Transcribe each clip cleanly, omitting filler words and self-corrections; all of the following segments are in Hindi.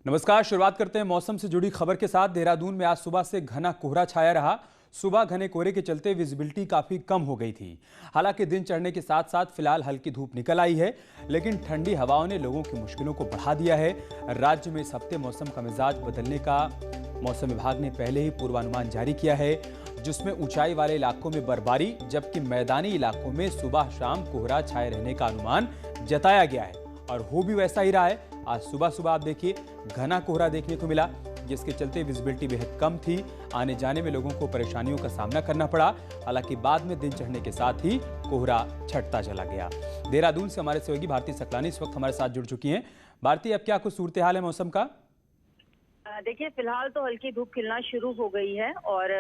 नमस्कार। शुरुआत करते हैं मौसम से जुड़ी खबर के साथ। देहरादून में आज सुबह से घना कोहरा छाया रहा। सुबह घने कोहरे के चलते विजिबिलिटी काफी कम हो गई थी। हालांकि दिन चढ़ने के साथ साथ फिलहाल हल्की धूप निकल आई है, लेकिन ठंडी हवाओं ने लोगों की मुश्किलों को बढ़ा दिया है। राज्य में इस हफ्ते मौसम का मिजाज बदलने का मौसम विभाग ने पहले ही पूर्वानुमान जारी किया है, जिसमें ऊंचाई वाले इलाकों में बर्फबारी जबकि मैदानी इलाकों में सुबह शाम कोहरा छाए रहने का अनुमान जताया गया है। और हो भी वैसा ही रहा है। आज सुबह सुबह आप देखिए घना कोहरा देखने को मिला, जिसके चलते विजिबिलिटी बेहद कम थी। आने जाने में लोगों को परेशानियों का सामना करना पड़ा। हालांकि बाद में दिन चढ़ने के साथ ही कोहरा छटता चला गया। देहरादून से हमारे सहयोगी भारती सकलानी इस वक्त हमारे साथ जुड़ चुकी हैं। भारती, अब क्या कुछ सूरत हाल है मौसम का? देखिए, फिलहाल तो हल्की धूप खिलना शुरू हो गई है और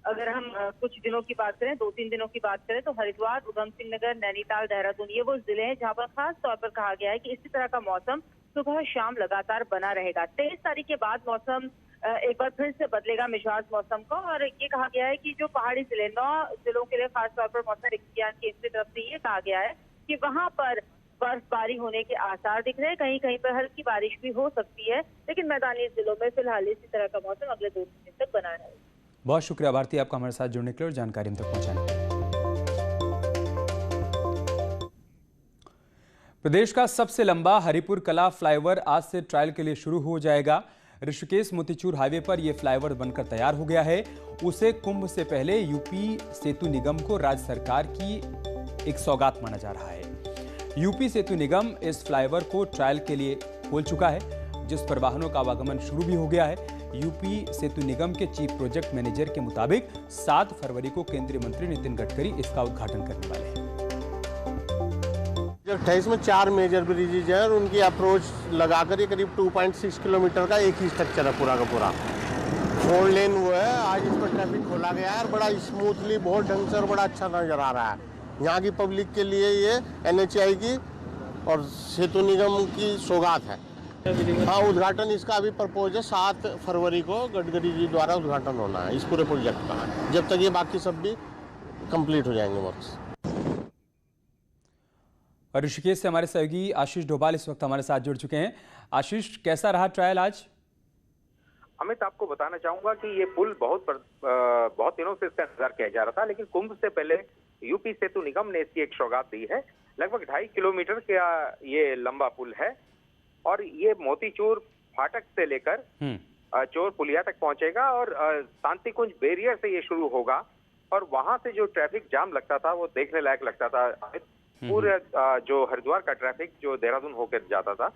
अगर हम कुछ दिनों की बात करें, 2-3 दिनों की बात करें, तो हरिद्वार, उधम सिंह नगर, नैनीताल, देहरादून ये वो जिले हैं जहां पर खास तौर पर कहा गया है कि इसी तरह का मौसम सुबह शाम लगातार बना रहेगा। 23 तारीख के बाद मौसम एक बार फिर से बदलेगा मिजाज मौसम का। और ये कहा गया है कि जो पहाड़ी जिले 9 जिलों के लिए खास तौर पर मौसम विज्ञान केंद्र की तरफ से ये कहा गया है कि वहां पर बर्फबारी होने के आसार दिख रहे हैं। कहीं कहीं पर हल्की बारिश भी हो सकती है, लेकिन मैदानी जिलों में फिलहाल इसी तरह का मौसम अगले 2-3 दिन तक बना रहेगा। बहुत शुक्रिया भारती, आपका हमारे साथ जुड़ने के लिए और जानकारी हम तक पहुंचाने के लिए। प्रदेश का सबसे लंबा हरिपुर कला फ्लाईओवर आज से ट्रायल के लिए शुरू हो जाएगा। ऋषिकेश मोतीचूर हाईवे पर यह फ्लाईओवर बनकर तैयार हो गया है। उसे कुंभ से पहले यूपी सेतु निगम को राज्य सरकार की एक सौगात माना जा रहा है। यूपी सेतु निगम इस फ्लाईओवर को ट्रायल के लिए खोल चुका है, जिस पर वाहनों का आवागमन शुरू भी हो गया है। यूपी सेतु निगम के चीफ प्रोजेक्ट मैनेजर के मुताबिक 7 फरवरी को केंद्रीय मंत्री नितिन गडकरी इसका उद्घाटन करने वाले हैं। 28 में 4 मेजर ब्रिजेज हैं और उनकी अप्रोच लगाकर ये करीब 2.6 किलोमीटर का एक ही स्ट्रक्चर है पूरा का पूरा। 4 लेन हुआ है। आज इस पर ट्रैफिक खोला गया है और बड़ा स्मूथली, बहुत ढंग से और बड़ा अच्छा नजर आ रहा है। यहाँ की पब्लिक के लिए ये NHAI की और सेतु निगम की सौगात है। हाँ, उद्घाटन इसका अभी प्रपोज है 7 फरवरी को गडकरी जी द्वारा उद्घाटन होना है इस पूरे प्रोजेक्ट का, जब तक ये बाकी सब भी कंप्लीट हो जाएंगे वर्क्स। और ऋषिकेश से हमारे सहयोगी आशीष डोभाल इस वक्त हमारे साथ जुड़ चुके हैं। आशीष, कैसा रहा ट्रायल आज? अमित, आपको बताना चाहूंगा कि ये पुल बहुत दिनों से इसका इंतजार किया जा रहा था, लेकिन कुंभ से पहले यूपी सेतु निगम ने इसकी एक सौगात दी है। लगभग 2.5 किलोमीटर का ये लंबा पुल है और ये मोतीचूर फाटक से लेकर चोर पुलिया तक पहुंचेगा और शांति कुंज बैरियर से ये शुरू होगा। और वहां से जो ट्रैफिक जाम लगता था वो देखने लायक लगता था। पूरे जो हरिद्वार का ट्रैफिक जो देहरादून होकर जाता था,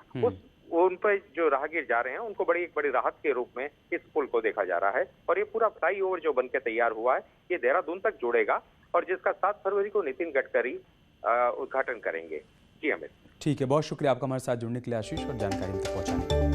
उन पर जो राहगीर जा रहे हैं उनको एक बड़ी राहत के रूप में इस पुल को देखा जा रहा है। और ये पूरा फ्लाईओवर जो बनकर तैयार हुआ है ये देहरादून तक जुड़ेगा और जिसका 7 फरवरी को नितिन गडकरी उद्घाटन करेंगे। जी अमित। ठीक है, बहुत शुक्रिया आपका हमारे साथ जुड़ने के लिए आशीष और जानकारी हम तक पहुंचाने के लिए।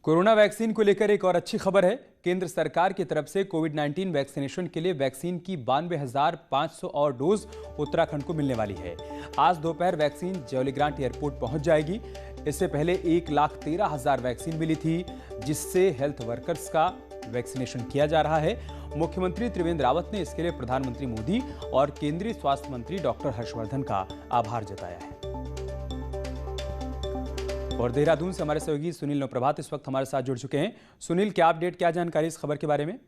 कोरोना वैक्सीन को लेकर एक और अच्छी खबर है। केंद्र सरकार की तरफ से कोविड-19 वैक्सीनेशन के लिए वैक्सीन की 92,500 और डोज उत्तराखंड को मिलने वाली है। आज दोपहर वैक्सीन जौलीग्रांट एयरपोर्ट पहुंच जाएगी। इससे पहले 1,13,000 वैक्सीन मिली थी, जिससे हेल्थ वर्कर्स का वैक्सीनेशन किया जा रहा है। मुख्यमंत्री त्रिवेंद्र रावत ने इसके लिए प्रधानमंत्री मोदी और केंद्रीय स्वास्थ्य मंत्री डॉक्टर हर्षवर्धन का आभार जताया है। और देहरादून से हमारे सहयोगी सुनील नवप्रभात इस वक्त हमारे साथ जुड़ चुके हैं। सुनील, क्या अपडेट, क्या जानकारी इस खबर के बारे में?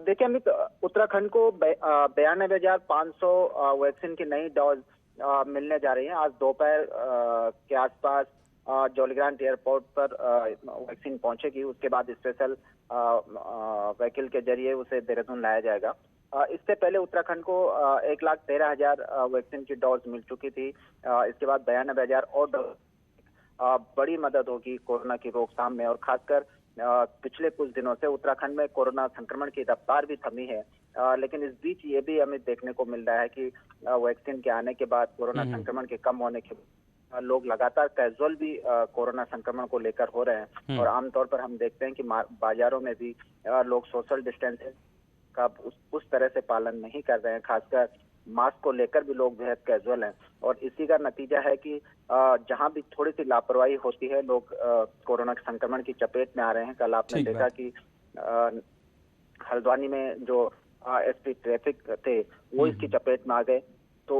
देखिए अमित, उत्तराखंड को 92,500 वैक्सीन की नई डोज मिलने जा रही है। आज दोपहर के आसपास जौलीग्रांट एयरपोर्ट पर वैक्सीन पहुंचेगी। उसके बाद स्पेशल व्हीकल के जरिए उसे देहरादून लाया जाएगा। इससे पहले उत्तराखंड को 1,13,000 वैक्सीन की डोज मिल चुकी थी। इसके बाद 92,000 और डोज बड़ी मदद होगी कोरोना की रोकथाम में। और खासकर पिछले कुछ दिनों से उत्तराखंड में कोरोना संक्रमण की रफ्तार भी थमी है, लेकिन इस बीच ये भी हमें देखने को मिल रहा है कि वैक्सीन के आने के बाद कोरोना संक्रमण के कम होने के लोग लगातार कैजुअल भी कोरोना संक्रमण को लेकर हो रहे हैं। और आमतौर पर हम देखते हैं कि बाजारों में भी लोग सोशल डिस्टेंसिंग का उस तरह से पालन नहीं कर रहे हैं। खासकर मास्क को लेकर भी लोग बेहद कैजुअल हैं। और इसी का नतीजा है कि जहां भी थोड़ी सी लापरवाही होती है, लोग कोरोना संक्रमण की चपेट में आ रहे हैं। कल आपने देखा कि हल्द्वानी में जो एसपी ट्रैफिक थे वो इसकी चपेट में आ गए। तो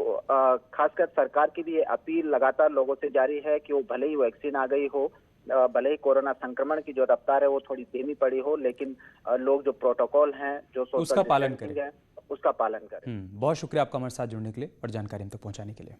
खासकर सरकार की भी ये अपील लगातार लोगों से जारी है कि वो भले ही वैक्सीन आ गई हो, भले ही कोरोना संक्रमण की जो रफ्तार है वो थोड़ी धीमी पड़ी हो, लेकिन लोग जो प्रोटोकॉल हैं, जो सोशल उसका पालन डिस्टेंसिंग करें। है, उसका पालन करें। बहुत शुक्रिया आपका हमारे साथ जुड़ने के लिए और जानकारी हम तक पहुंचाने के लिए।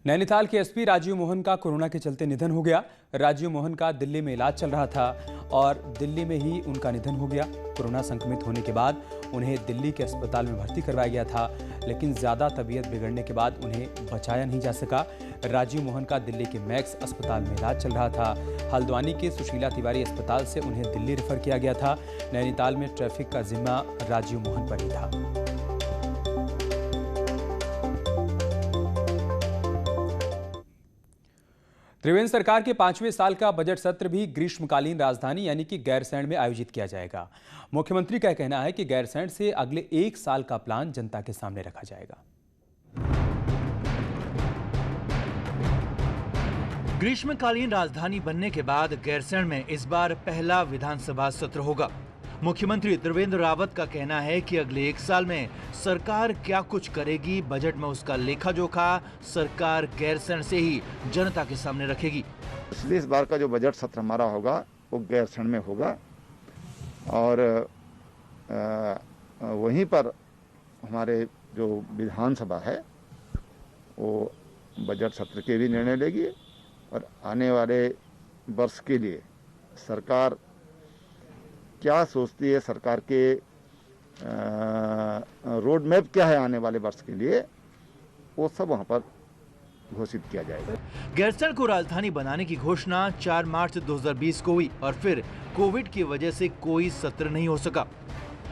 नैनीताल के एसपी राजीव मोहन का कोरोना के चलते निधन हो गया। राजीव मोहन का दिल्ली में इलाज चल रहा था और दिल्ली में ही उनका निधन हो गया। कोरोना संक्रमित होने के बाद उन्हें दिल्ली के अस्पताल में भर्ती करवाया गया था, लेकिन ज़्यादा तबीयत बिगड़ने के बाद उन्हें बचाया नहीं जा सका। राजीव मोहन का दिल्ली के मैक्स अस्पताल में इलाज चल रहा था। हल्द्वानी के सुशीला तिवारी अस्पताल से उन्हें दिल्ली रेफर किया गया था। नैनीताल में ट्रैफिक का जिम्मा राजीव मोहन पर ही था। त्रिवेंद्र सरकार के 5वें साल का बजट सत्र भी ग्रीष्मकालीन राजधानी यानी कि गैरसैंण में आयोजित किया जाएगा। मुख्यमंत्री का कहना है कि गैरसैंण से अगले 1 साल का प्लान जनता के सामने रखा जाएगा। ग्रीष्मकालीन राजधानी बनने के बाद गैरसैंण में इस बार पहला विधानसभा सत्र होगा। मुख्यमंत्री त्रिवेंद्र रावत का कहना है कि अगले 1 साल में सरकार क्या कुछ करेगी, बजट में उसका लेखा जोखा सरकार गैरसैंण से ही जनता के सामने रखेगी। इसलिए इस बार का जो बजट सत्र हमारा होगा वो गैरसैंण में होगा और वहीं पर हमारे जो विधानसभा है वो बजट सत्र के भी निर्णय लेगी और आने वाले वर्ष के लिए सरकार क्या सोचती है, सरकार के रोड मैप क्या है आने वाले वर्ष के लिए, वो सब वहां पर घोषित किया जाएगा। गैरसैंण को राजधानी बनाने की घोषणा 4 मार्च 2020 को हुई और फिर कोविड की वजह से कोई सत्र नहीं हो सका।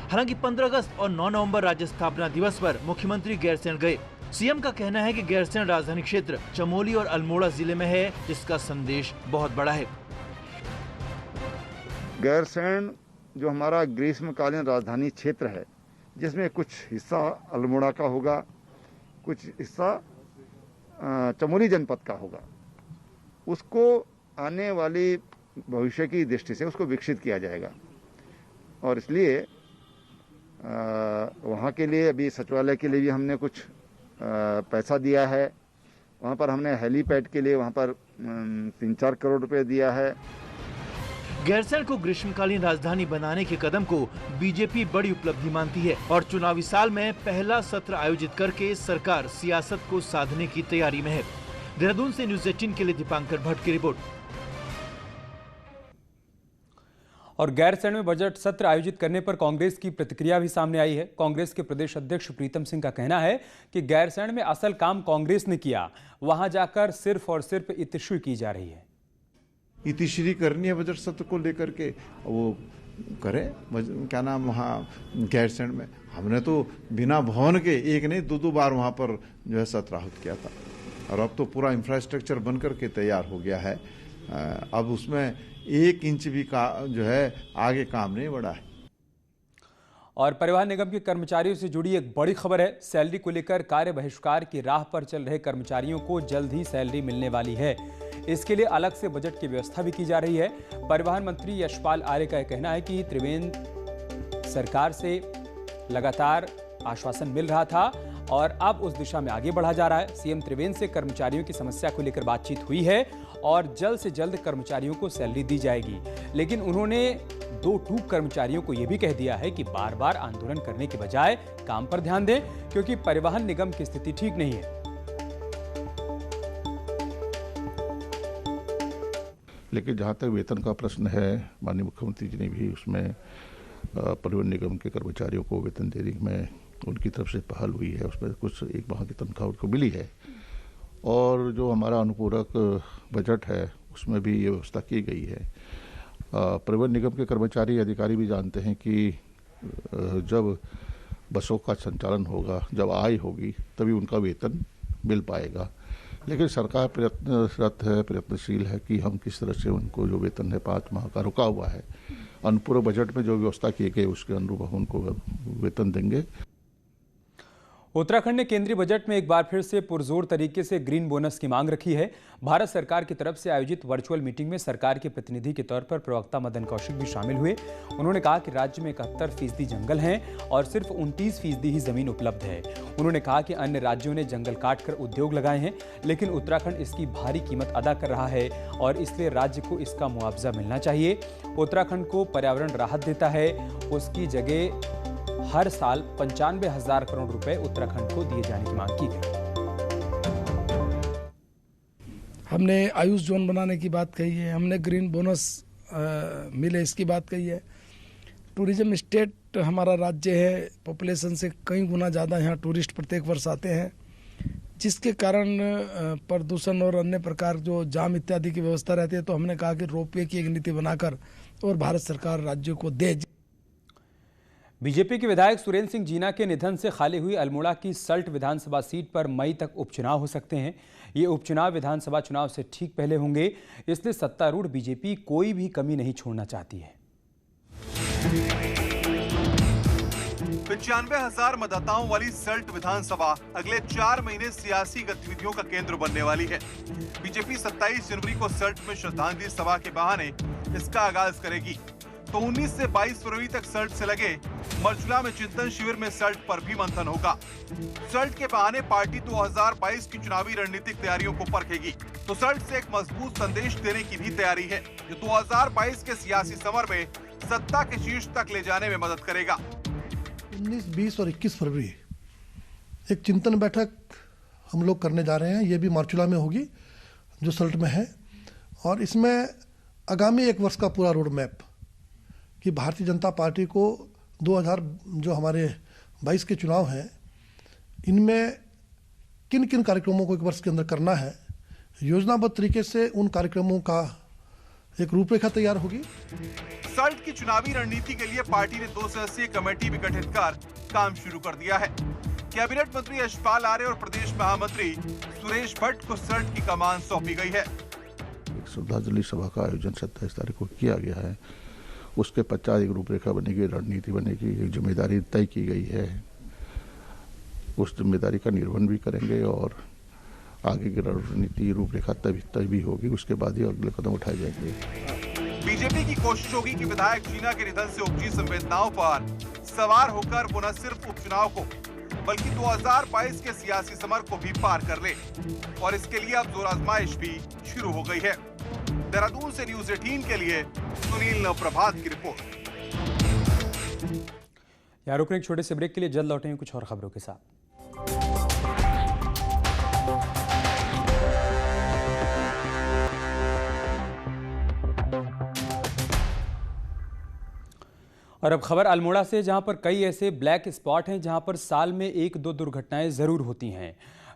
हालांकि 15 अगस्त और 9 नवंबर राज्य स्थापना दिवस पर मुख्यमंत्री गैरसैंण गए। सीएम का कहना है कि गैरसैंण राजधानी क्षेत्र चमोली और अल्मोड़ा जिले में है, जिसका संदेश बहुत बड़ा है। गैरसैंण जो हमारा ग्रीष्मकालीन राजधानी क्षेत्र है, जिसमें कुछ हिस्सा अल्मोड़ा का होगा, कुछ हिस्सा चमोली जनपद का होगा, उसको आने वाली भविष्य की दृष्टि से उसको विकसित किया जाएगा। और इसलिए वहाँ के लिए अभी सचिवालय के लिए भी हमने कुछ पैसा दिया है। वहाँ पर हमने हेलीपैड के लिए वहाँ पर 3-4 करोड़ रुपए दिया है। गैरसैंण को ग्रीष्मकालीन राजधानी बनाने के कदम को बीजेपी बड़ी उपलब्धि मानती है और चुनावी साल में पहला सत्र आयोजित करके सरकार सियासत को साधने की तैयारी में है। देहरादून से न्यूज़ 18 के लिए दीपांकर भट्ट की रिपोर्ट। और गैरसैंण में बजट सत्र आयोजित करने पर कांग्रेस की प्रतिक्रिया भी सामने आई है। कांग्रेस के प्रदेश अध्यक्ष प्रीतम सिंह का कहना है कि गैरसैंण में असल काम कांग्रेस ने किया, वहां जाकर सिर्फ और सिर्फ इतिश्री की जा रही है। इतिश्री करनी है बजट सत्र को लेकर के, वो करें। क्या नाम, वहाँ गैरसैंण में हमने तो बिना भवन के 1 नहीं 2 बार वहाँ पर जो है सत्र आहूत किया था और अब तो पूरा इंफ्रास्ट्रक्चर बन करके तैयार हो गया है। अब उसमें 1 इंच भी का जो है आगे काम नहीं बढ़ा है। और परिवहन निगम के कर्मचारियों से जुड़ी एक बड़ी खबर है। सैलरी को लेकर कार्य बहिष्कार की राह पर चल रहे कर्मचारियों को जल्द ही सैलरी मिलने वाली है। इसके लिए अलग से बजट की व्यवस्था भी की जा रही है। परिवहन मंत्री यशपाल आर्य का कहना है कि त्रिवेंद्र सरकार से लगातार आश्वासन मिल रहा था और अब उस दिशा में आगे बढ़ा जा रहा है। सीएम त्रिवेंद्र से कर्मचारियों की समस्या को लेकर बातचीत हुई है और जल्द से जल्द कर्मचारियों को सैलरी दी जाएगी। लेकिन उन्होंने 2 टूक कर्मचारियों को यह भी कह दिया है कि बार बार आंदोलन करने के बजाय काम पर ध्यान दें, क्योंकि परिवहन निगम की स्थिति ठीक नहीं है। लेकिन जहाँ तक वेतन का प्रश्न है, माननीय मुख्यमंत्री जी ने भी उसमें परिवहन निगम के कर्मचारियों को वेतन देने में उनकी तरफ से पहल हुई है। उसमें कुछ 1 माह की तनख्वाह उनको मिली है और जो हमारा अनुपूरक बजट है उसमें भी ये व्यवस्था की गई है। परिवहन निगम के कर्मचारी अधिकारी भी जानते हैं कि जब बसों का संचालन होगा, जब आय होगी, तभी उनका वेतन मिल पाएगा। लेकिन सरकार प्रयत्नरत है, प्रयत्नशील है कि हम किस तरह से उनको जो वेतन है 5 माह का रुका हुआ है, अनुपूरक बजट में जो व्यवस्था की गई उसके अनुरूप हम उनको वेतन देंगे। उत्तराखंड ने केंद्रीय बजट में एक बार फिर से पुरजोर तरीके से ग्रीन बोनस की मांग रखी है। भारत सरकार की तरफ से आयोजित वर्चुअल मीटिंग में सरकार के प्रतिनिधि के तौर पर प्रवक्ता मदन कौशिक भी शामिल हुए। उन्होंने कहा कि राज्य में 71% जंगल हैं और सिर्फ 29% ही जमीन उपलब्ध है। उन्होंने कहा कि अन्य राज्यों ने जंगल काटकर उद्योग लगाए हैं, लेकिन उत्तराखंड इसकी भारी कीमत अदा कर रहा है और इसलिए राज्य को इसका मुआवजा मिलना चाहिए। उत्तराखंड को पर्यावरण राहत देता है, उसकी जगह हर साल 95,000 करोड़ रुपए उत्तराखंड को दिए जाने की मांग की गई। हमने आयुष जोन बनाने की बात कही है, हमने ग्रीन बोनस मिले इसकी बात कही है। टूरिज्म स्टेट हमारा राज्य है, पॉपुलेशन से कई गुना ज़्यादा यहाँ टूरिस्ट प्रत्येक वर्ष आते हैं, जिसके कारण प्रदूषण और अन्य प्रकार जो जाम इत्यादि की व्यवस्था रहती है। तो हमने कहा कि रोपवे की एक नीति बनाकर और भारत सरकार राज्यों को दे। बीजेपी के विधायक सुरेंद्र सिंह जीना के निधन से खाली हुई अल्मोड़ा की सल्ट विधानसभा सीट पर मई तक उपचुनाव हो सकते हैं। ये उपचुनाव विधानसभा चुनाव से ठीक पहले होंगे, इसलिए सत्तारूढ़ बीजेपी कोई भी कमी नहीं छोड़ना चाहती है। 95,000 मतदाताओं वाली सल्ट विधानसभा अगले 4 महीने सियासी गतिविधियों का केंद्र बनने वाली है। बीजेपी 27 जनवरी को सल्ट में श्रद्धांजलि सभा के बहाने इसका आगाज करेगी, तो 19 से 22 फरवरी तक सल्ट से लगे मरचुला में चिंतन शिविर में सल्ट पर भी मंथन होगा। सल्ट के बहाने पार्टी 2022 की चुनावी रणनीतिक तैयारियों को परखेगी, तो सल्ट से एक मजबूत संदेश देने की भी तैयारी है, जो 2022 के सियासी समर में सत्ता के शीर्ष तक ले जाने में मदद करेगा। 19, 20 और 21 फरवरी एक चिंतन बैठक हम लोग करने जा रहे हैं। ये भी मार्चुला में होगी जो सल्ट में है, और इसमें आगामी 1 वर्ष का पूरा रोड मैप कि भारतीय जनता पार्टी को 2000 जो हमारे 22 के चुनाव हैं, इनमें किन किन कार्यक्रमों को 1 वर्ष के अंदर करना है, योजनाबद्ध तरीके से उन कार्यक्रमों का एक रूपरेखा तैयार होगी। सल्ट की चुनावी रणनीति के लिए पार्टी ने 2 सदस्यीय कमेटी भी गठित कर काम शुरू कर दिया है। कैबिनेट मंत्री यशपाल आर्य और प्रदेश महामंत्री सुरेश भट्ट को सल्ट की कमान सौंपी गई है। श्रद्धांजलि सभा का आयोजन 27 तारीख को किया गया है। उसके पश्चात एक रूपरेखा बनेगी, रणनीति बनेगी, एक जिम्मेदारी तय की गई है। उस जिम्मेदारी का निर्वहन भी करेंगे और आगे की रणनीति रूपरेखा तय भी होगी, उसके बाद ही अगले कदम उठाए जाएंगे। बीजेपी की कोशिश होगी कि विधायक जीना के निधन से उपजी संवेदनाओं पर सवार होकर वो न सिर्फ उपचुनाव को बल्कि 2022 के सियासी समर को भी पार कर ले, और इसके लिए अब जोर आजमाइश भी शुरू हो गई है। देहरादून से न्यूज़ 18 के लिए सुनील नवप्रभात की रिपोर्ट। यहाँ रुकने एक छोटे से ब्रेक के लिए, जल्द लौटेंगे कुछ और खबरों के साथ। और अब खबर अल्मोड़ा से, जहां पर कई ऐसे ब्लैक स्पॉट हैं जहां पर साल में 1-2 दुर्घटनाएं जरूर होती हैं।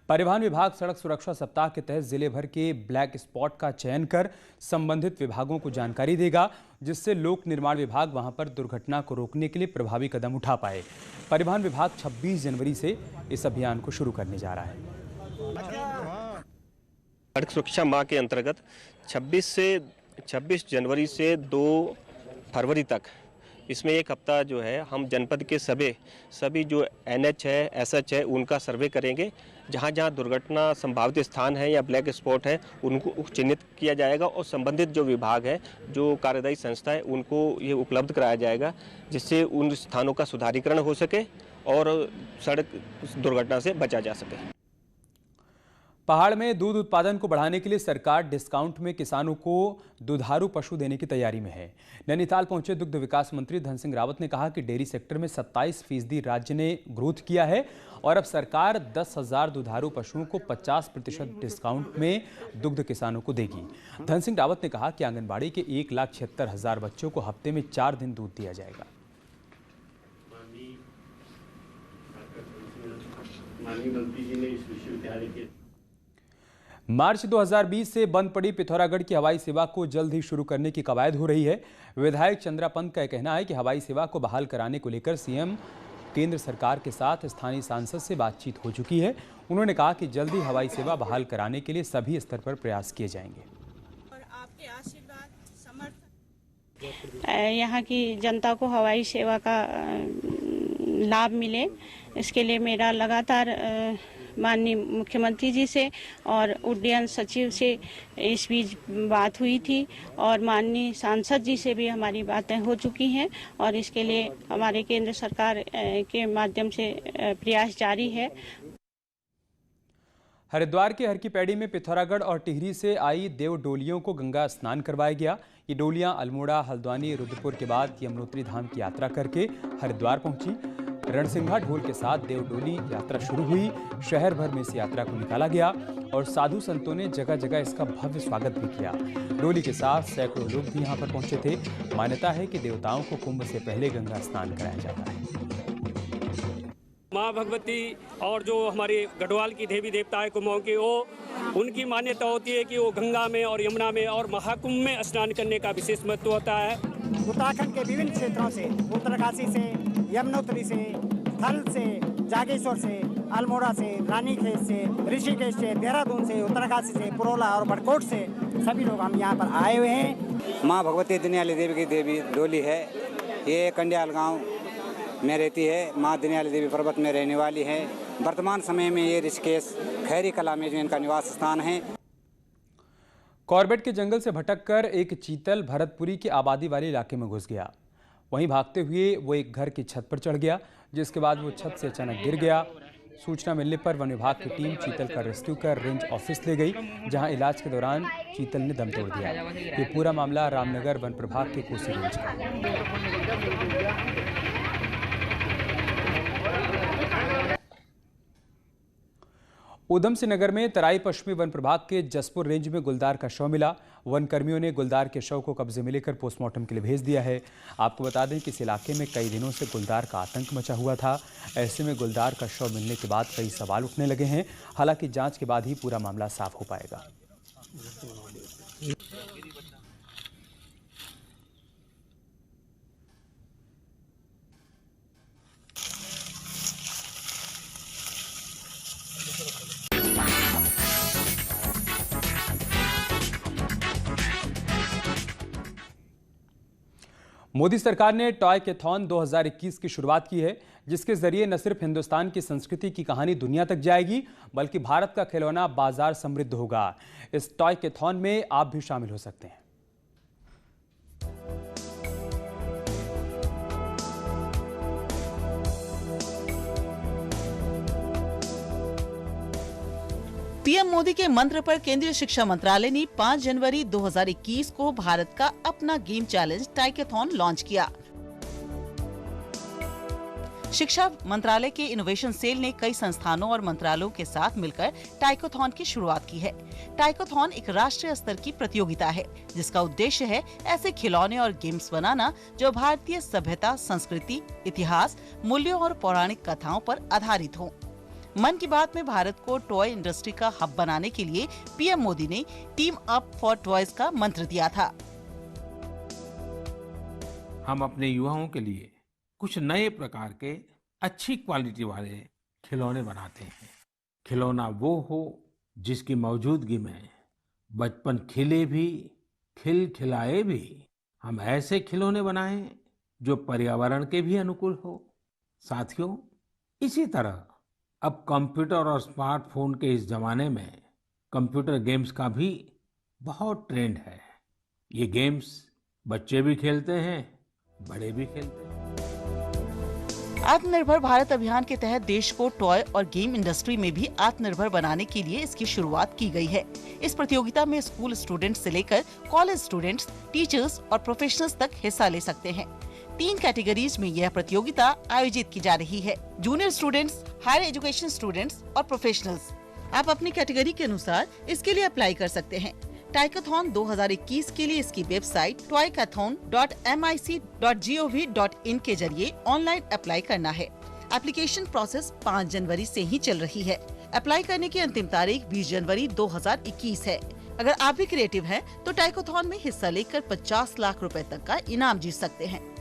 परिवहन विभाग सड़क सुरक्षा सप्ताह के तहत जिले भर के ब्लैक स्पॉट का चयन कर संबंधित विभागों को जानकारी देगा, जिससे लोक निर्माण विभाग वहां पर दुर्घटना को रोकने के लिए प्रभावी कदम उठा पाए। परिवहन विभाग 26 जनवरी से इस अभियान को शुरू करने जा रहा है। सड़क सुरक्षा माह के अंतर्गत 26 जनवरी से 2 फरवरी तक इसमें एक हफ्ता जो है हम जनपद के सभी जो NH है, SH है, उनका सर्वे करेंगे। जहाँ जहाँ दुर्घटना संभावित स्थान है या ब्लैक स्पॉट है उनको चिन्हित किया जाएगा और संबंधित जो विभाग है, जो कार्यदायी संस्था है, उनको ये उपलब्ध कराया जाएगा, जिससे उन स्थानों का सुधारीकरण हो सके और सड़क दुर्घटना से बचा जा सके। पहाड़ में दूध उत्पादन को बढ़ाने के लिए सरकार डिस्काउंट में किसानों को दुधारू पशु देने की तैयारी में है। नैनीताल पहुंचे दुग्ध विकास मंत्री धन सिंह रावत ने कहा कि डेयरी सेक्टर में 27% राज्य ने ग्रोथ किया है और अब सरकार 10,000 दुधारू पशुओं को 50% डिस्काउंट में दुग्ध किसानों को देगी। धन सिंह रावत ने कहा कि आंगनबाड़ी के 1,76,000 बच्चों को हफ्ते में 4 दिन दूध दिया जाएगा। मार्च 2020 से बंद पड़ी पिथौरागढ़ की हवाई सेवा को जल्द ही शुरू करने की कवायद हो रही है। विधायक चंद्रा पंत का कहना है कि हवाई सेवा को बहाल कराने को लेकर सीएम केंद्र सरकार के साथ स्थानीय सांसद से बातचीत हो चुकी है। उन्होंने कहा कि जल्द ही हवाई सेवा बहाल कराने के लिए सभी स्तर पर प्रयास किए जाएंगे। और आपके आशीर्वाद, समर्थन यहाँ की जनता को हवाई सेवा का लाभ मिले, इसके लिए मेरा लगातार माननीय मुख्यमंत्री जी से और उड्डयन सचिव से इस बीच बात हुई थी और माननीय सांसद जी से भी हमारी बातें हो चुकी हैं और इसके लिए हमारे केंद्र सरकार के माध्यम से प्रयास जारी है। हरिद्वार के हर की पैड़ी में पिथौरागढ़ और टिहरी से आई देव डोलियों को गंगा स्नान करवाया गया। ये डोलियां अल्मोड़ा, हल्द्वानी, रुद्रपुर के बाद यमुनोत्री धाम की यात्रा करके हरिद्वार पहुंची। रणसिंघा ढोल के साथ देव डोली यात्रा शुरू हुई। शहर भर में इस यात्रा को निकाला गया और साधु संतों ने जगह जगह इसका भव्य स्वागत भी किया। डोली के साथ सैकड़ों लोग भी यहाँ पर पहुंचे थे। मान्यता है कि देवताओं को कुंभ से पहले गंगा स्नान कराया जाता है। माँ भगवती और जो हमारे गढ़वाल की देवी देवता है कुंभों की, वो उनकी मान्यता होती है कि वो गंगा में और यमुना में और महाकुंभ में स्नान करने का विशेष महत्व होता है। उत्तराखंड के विभिन्न क्षेत्रों से, उत्तरकाशी से, यमुनोत्री से, थल से, जागेश्वर से, अल्मोड़ा से, रानीखेत से, ऋषिकेश से, देहरादून से, उत्तरकाशी से, पुरोला और बड़कोट से सभी लोग हम यहाँ पर आए हुए हैं। माँ भगवती दनियाली देवी की देवी डोली है। ये कंडियाल गांव में रहती है। माँ दनियाली देवी पर्वत में रहने वाली है। वर्तमान समय में ये ऋषिकेश खैरी कला में जो इनका निवास स्थान है। कॉर्बेट के जंगल से भटककर एक चीतल भरतपुरी के आबादी वाले इलाके में घुस गया। वहीं भागते हुए वो एक घर की छत पर चढ़ गया, जिसके बाद वो छत से अचानक गिर गया। सूचना मिलने पर वन विभाग की टीम चीतल का रेस्क्यू कर रेंज ऑफिस ले गई, जहां इलाज के दौरान चीतल ने दम तोड़ दिया। ये पूरा मामला रामनगर वन प्रभाग के कोसी रेंज का है। ऊधम सिंह नगर में तराई पश्चिमी वन प्रभाग के जसपुर रेंज में गुलदार का शव मिला। वन कर्मियों ने गुलदार के शव को कब्जे में लेकर पोस्टमार्टम के लिए भेज दिया है। आपको बता दें कि इस इलाके में कई दिनों से गुलदार का आतंक मचा हुआ था। ऐसे में गुलदार का शव मिलने के बाद कई सवाल उठने लगे हैं। हालांकि जांच के बाद ही पूरा मामला साफ हो पाएगा। मोदी सरकार ने टॉयकेथॉन 2021 की शुरुआत की है, जिसके जरिए न सिर्फ हिंदुस्तान की संस्कृति की कहानी दुनिया तक जाएगी, बल्कि भारत का खिलौना बाजार समृद्ध होगा। इस टॉयकेथॉन में आप भी शामिल हो सकते हैं। पीएम मोदी के मंत्र पर केंद्रीय शिक्षा मंत्रालय ने 5 जनवरी 2021 को भारत का अपना गेम चैलेंज टॉयकेथॉन लॉन्च किया। शिक्षा मंत्रालय के इनोवेशन सेल ने कई संस्थानों और मंत्रालयों के साथ मिलकर टॉयकेथॉन की शुरुआत की है। टॉयकेथॉन एक राष्ट्रीय स्तर की प्रतियोगिता है, जिसका उद्देश्य है ऐसे खिलौने और गेम्स बनाना जो भारतीय सभ्यता, संस्कृति, इतिहास, मूल्यों और पौराणिक कथाओं पर आधारित हों। मन की बात में भारत को टॉय इंडस्ट्री का हब बनाने के लिए पीएम मोदी ने टीम अप फॉर टॉयज का मंत्र दिया था। हम अपने युवाओं के लिए कुछ नए प्रकार के अच्छी क्वालिटी वाले खिलौने बनाते हैं। खिलौना वो हो जिसकी मौजूदगी में बचपन खिले भी, खिल खिलाए भी। हम ऐसे खिलौने बनाएं जो पर्यावरण के भी अनुकूल हो। साथियों, इसी तरह अब कंप्यूटर और स्मार्टफोन के इस जमाने में कंप्यूटर गेम्स का भी बहुत ट्रेंड है। ये गेम्स बच्चे भी खेलते हैं, बड़े भी खेलते हैं। आत्मनिर्भर भारत अभियान के तहत देश को टॉय और गेम इंडस्ट्री में भी आत्मनिर्भर बनाने के लिए इसकी शुरुआत की गई है। इस प्रतियोगिता में स्कूल स्टूडेंट्स से लेकर कॉलेज स्टूडेंट्स, टीचर्स और प्रोफेशनल्स तक हिस्सा ले सकते हैं। 3 कैटेगरीज में यह प्रतियोगिता आयोजित की जा रही है: junior students, higher education students और प्रोफेशनल्स। आप अपनी कैटेगरी के अनुसार इसके लिए अप्लाई कर सकते हैं। टॉयकेथॉन 2021 के लिए इसकी वेबसाइट toycathon.mic.gov.in के जरिए ऑनलाइन अप्लाई करना है। एप्लीकेशन प्रोसेस 5 जनवरी से ही चल रही है। अप्लाई करने की अंतिम तारीख 20 जनवरी 2021 है। अगर आप भी क्रिएटिव हैं, तो टॉयकेथॉन में हिस्सा लेकर 50 लाख रुपए तक का इनाम जीत सकते हैं।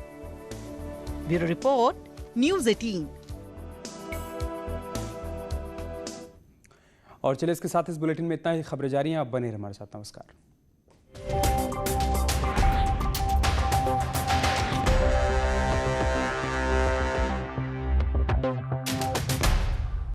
Bureau report, news 18। और चलिए इसके साथ इस बुलेटिन में इतना ही। खबरें जारी हैं, आप बने रहिए हमारे साथ। नमस्कार।